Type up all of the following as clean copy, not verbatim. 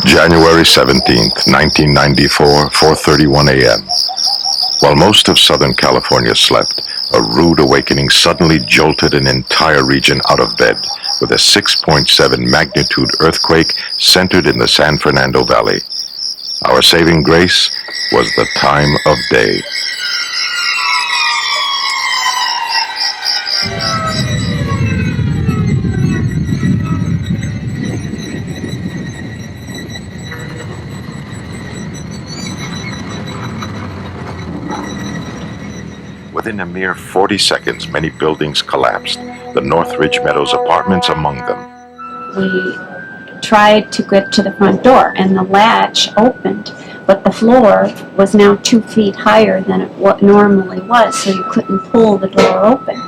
January 17th, 1994, 4:31 a.m. While most of Southern California slept, a rude awakening suddenly jolted an entire region out of bed with a 6.7 magnitude earthquake centered in the San Fernando Valley. Our saving grace was the time of day. Within a mere 40 seconds, many buildings collapsed, the Northridge Meadows apartments among them. We tried to get to the front door, and the latch opened, but the floor was now 2 feet higher than it normally was, so you couldn't pull the door open.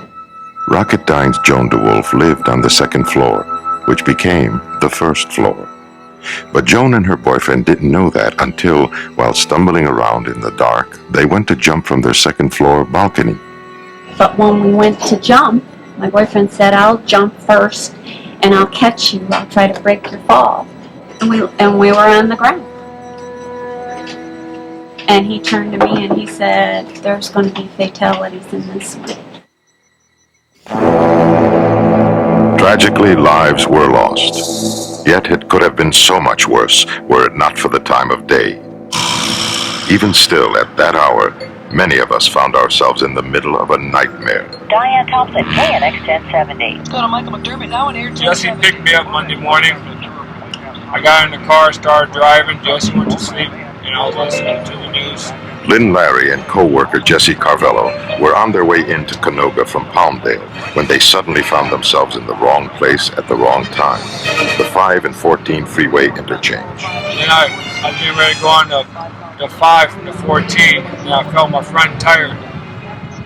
Rockettines Joan DeWolf lived on the second floor, which became the first floor. But Joan and her boyfriend didn't know that until, while stumbling around in the dark, they went to jump from their second floor balcony. But when we went to jump, my boyfriend said, "I'll jump first and I'll catch you. I'll try to break your fall." And we were on the ground. And he turned to me and he said, "There's going to be fatalities in this one." Tragically, lives were lost. Yet it could have been so much worse were it not for the time of day. Even still, at that hour, many of us found ourselves in the middle of a nightmare. Diane Thompson, KNX 1070. Go to Michael McDermott now in Air 1070. Jesse picked me up Monday morning. I got in the car, started driving. Jesse went to sleep, and I was listening to the news. Lynn Larry and co-worker Jesse Carvello were on their way into Canoga from Palmdale when they suddenly found themselves in the wrong place at the wrong time, the 5 and 14 freeway interchange. And then I was getting ready to go on the 5 from the 14, and I felt my front tire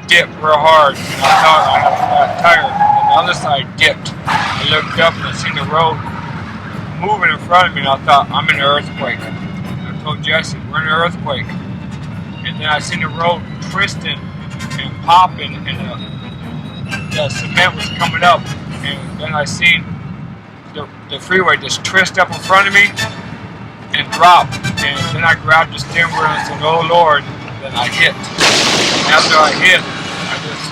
dip real hard. And I thought I had a flat tire, and the other side dipped. I looked up and I seen the road moving in front of me, and I thought, I'm in an earthquake. I told Jesse, we're in an earthquake. And then I seen the road twisting and popping, and the cement was coming up. And then I seen the freeway just twist up in front of me and drop. And then I grabbed the steering wheel and said, "Oh Lord," and then I hit. And after I hit, I just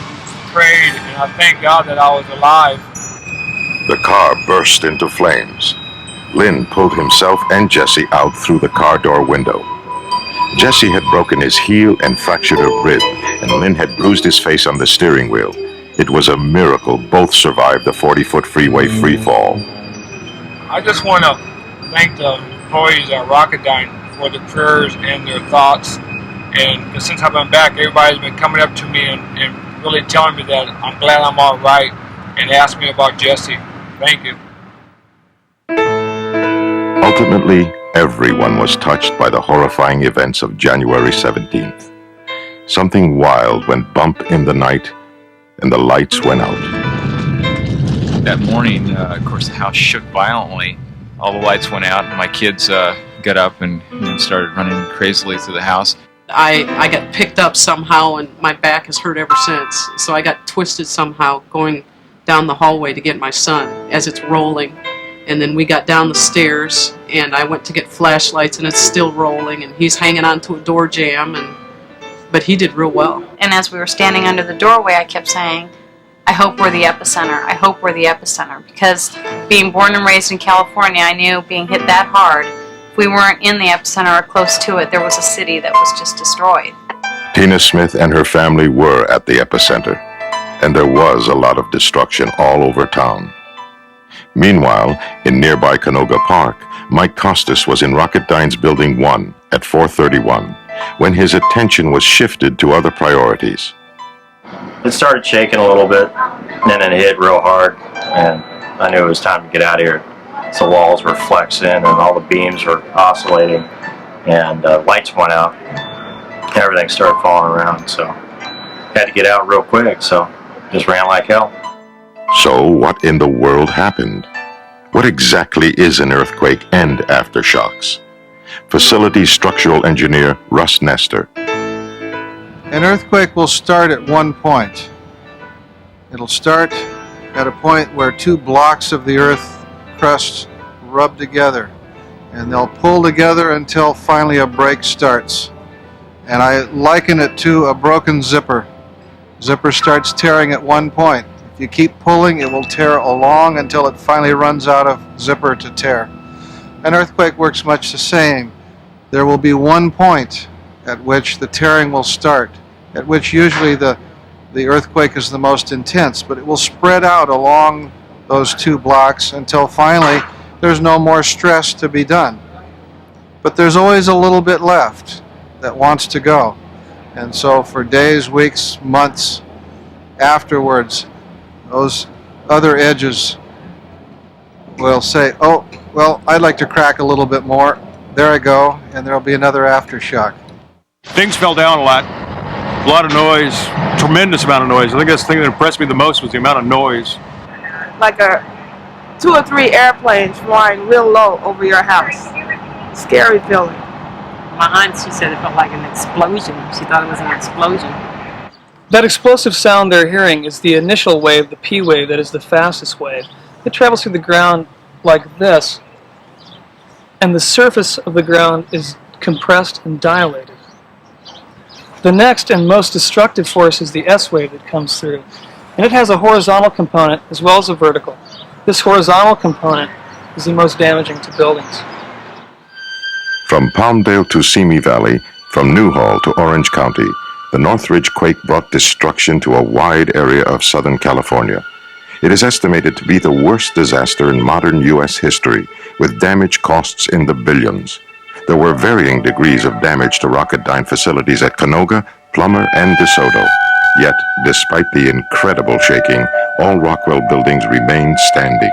prayed, and I thank God that I was alive. The car burst into flames. Lynn pulled himself and Jesse out through the car door window. Jesse had broken his heel and fractured a rib, and Lynn had bruised his face on the steering wheel. It was a miracle both survived the 40-foot freeway free fall. I just want to thank the employees at Rocketdyne for the prayers and their thoughts. And since I've been back, everybody's been coming up to me and really telling me that I'm glad I'm all right, and asked me about Jesse. Thank you. Ultimately, everyone was touched by the horrifying events of January 17th. Something wild went bump in the night, and the lights went out. That morning, of course, the house shook violently. All the lights went out, and my kids got up and started running crazily through the house. I got picked up somehow, and my back has hurt ever since. So I got twisted somehow going down the hallway to get my son as it's rolling. And then we got down the stairs, and I went to get flashlights, and it's still rolling, and he's hanging onto a door jamb, but he did real well. And as we were standing under the doorway, I kept saying, "I hope we're the epicenter. I hope we're the epicenter." Because being born and raised in California, I knew being hit that hard, if we weren't in the epicenter or close to it, there was a city that was just destroyed. Tina Smith and her family were at the epicenter, and there was a lot of destruction all over town. Meanwhile, in nearby Canoga Park, Mike Costas was in Rocketdyne's Building 1 at 4:31 when his attention was shifted to other priorities. It started shaking a little bit, and then it hit real hard, and I knew it was time to get out of here. So the walls were flexing, and all the beams were oscillating, and lights went out, and everything started falling around, so had to get out real quick, so just ran like hell. So what in the world happened? What exactly is an earthquake and aftershocks? Facility structural engineer Russ Nestor. An earthquake will start at one point. It'll start at a point where two blocks of the earth crust rub together. and they'll pull together until finally a break starts. And I liken it to a broken zipper. Zipper starts tearing at one point. If you keep pulling, it will tear along until it finally runs out of zipper to tear. An earthquake works much the same. There will be one point at which the tearing will start, at which usually the earthquake is the most intense, but it will spread out along those 2 blocks until finally there's no more stress to be done. But there's always a little bit left that wants to go. And so for days, weeks, months afterwards, those other edges will say, oh, well, I'd like to crack a little bit more. There I go, and there'll be another aftershock. Things fell down a lot of noise, tremendous amount of noise. I think that's the thing that impressed me the most was the amount of noise. Like 2 or 3 airplanes flying real low over your house. Scary feeling. My aunt, she said it felt like an explosion. She thought it was an explosion. That explosive sound they're hearing is the initial wave, the P wave, that is the fastest wave. It travels through the ground like this, and the surface of the ground is compressed and dilated. The next and most destructive force is the S wave that comes through, and it has a horizontal component as well as a vertical. This horizontal component is the most damaging to buildings. From Palmdale to Simi Valley, from Newhall to Orange County, the Northridge quake brought destruction to a wide area of Southern California. It is estimated to be the worst disaster in modern U.S. history, with damage costs in the billions. There were varying degrees of damage to Rocketdyne facilities at Canoga, Plummer, and DeSoto. Yet, despite the incredible shaking, all Rockwell buildings remained standing.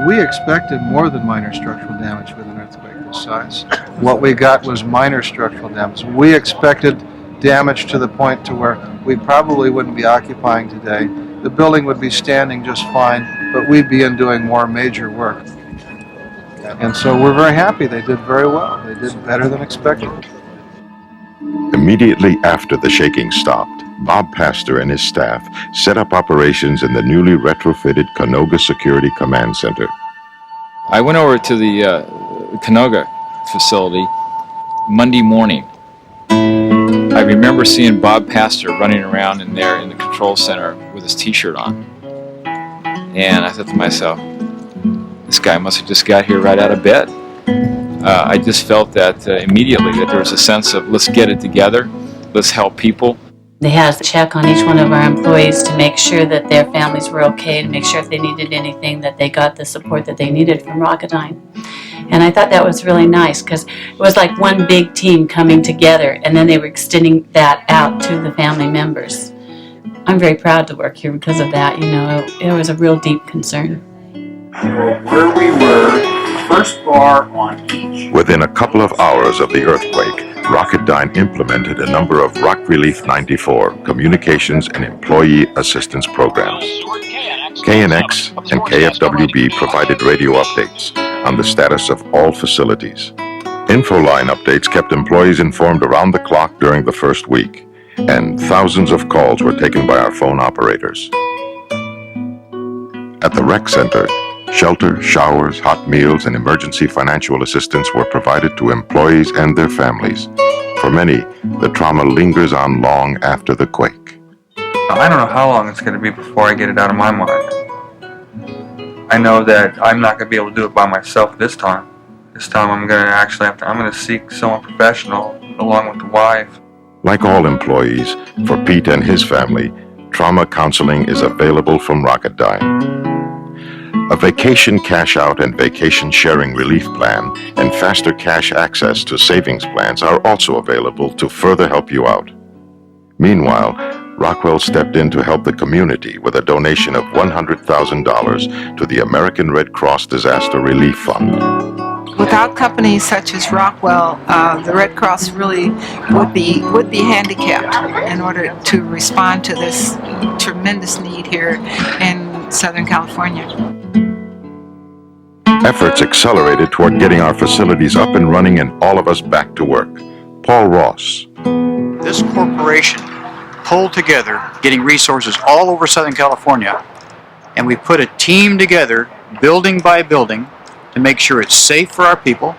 We expected more than minor structural damage with an earthquake this size. What we got was minor structural damage. We expected damage to the point to where we probably wouldn't be occupying today. The building would be standing just fine, but we'd be in doing more major work. And so we're very happy. They did very well. They did better than expected. Immediately after the shaking stopped, Bob Pastor and his staff set up operations in the newly retrofitted Canoga Security Command Center. I went over to the Canoga facility Monday morning. I remember seeing Bob Pastor running around in there in the control center with his t-shirt on. And I thought to myself, this guy must have just got here right out of bed. I just felt that immediately that there was a sense of let's get it together, let's help people. They had us check on each one of our employees to make sure that their families were okay, to make sure if they needed anything that they got the support that they needed from Rocketdyne. And I thought that was really nice because it was like one big team coming together, and then they were extending that out to the family members. I'm very proud to work here because of that. You know, it was a real deep concern. Where we were, first bar on each. Within a couple of hours of the earthquake, Rocketdyne implemented a number of Rock Relief 94 communications and employee assistance programs. KNX and KFWB provided radio updates on the status of all facilities. Infoline updates kept employees informed around the clock during the first week, and thousands of calls were taken by our phone operators. At the rec center, shelter, showers, hot meals, and emergency financial assistance were provided to employees and their families. For many, the trauma lingers on long after the quake. I don't know how long it's going to be before I get it out of my mind. I know that I'm not going to be able to do it by myself this time. This time I'm going to seek someone professional along with the wife. Like all employees, for Pete and his family, trauma counseling is available from Rocketdyne. A vacation cash-out and vacation sharing relief plan and faster cash access to savings plans are also available to further help you out. Meanwhile, Rockwell stepped in to help the community with a donation of $100,000 to the American Red Cross Disaster Relief Fund. Without companies such as Rockwell, the Red Cross really would be handicapped in order to respond to this tremendous need here in Southern California. Efforts accelerated toward getting our facilities up and running and all of us back to work. Paul Ross. This corporation pulled together, getting resources all over Southern California, and we put a team together, building by building, to make sure it's safe for our people,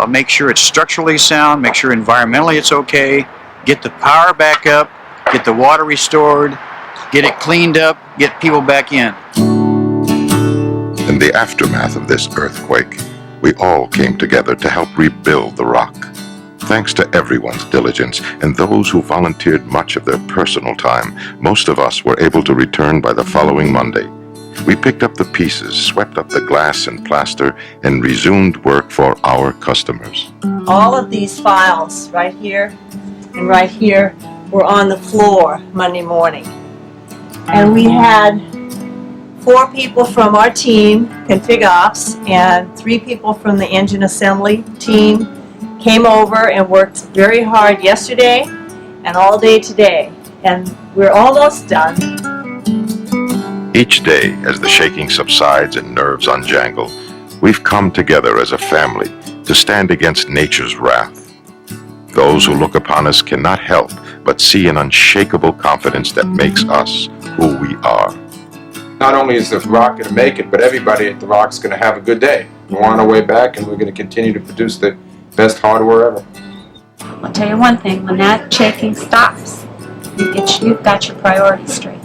make sure it's structurally sound, make sure environmentally it's okay, get the power back up, get the water restored, get it cleaned up, get people back in. In the aftermath of this earthquake, we all came together to help rebuild the rock. Thanks to everyone's diligence and those who volunteered much of their personal time, most of us were able to return by the following Monday. We picked up the pieces, swept up the glass and plaster, and resumed work for our customers. All of these files right here and right here were on the floor Monday morning. And we had 4 people from our team, Config Ops, and 3 people from the engine assembly team came over and worked very hard yesterday and all day today. And we're almost done. Each day, as the shaking subsides and nerves unjangle, we've come together as a family to stand against nature's wrath. Those who look upon us cannot help but see an unshakable confidence that makes us who we are. Not only is the rock going to make it, but everybody at the rock's going to have a good day. We're on our way back, and we're going to continue to produce the best hardware ever. I'll tell you one thing, when that shaking stops, you've got your priorities straight.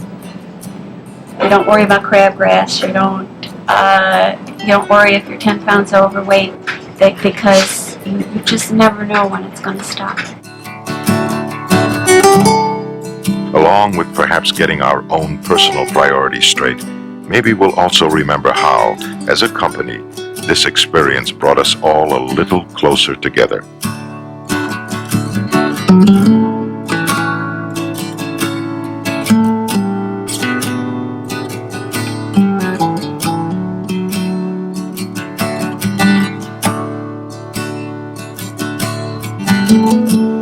You don't worry about crabgrass, you don't worry if you're 10 pounds overweight, because you just never know when it's going to stop. Along with perhaps getting our own personal priorities straight, maybe we'll also remember how, as a company, this experience brought us all a little closer together. Thank you.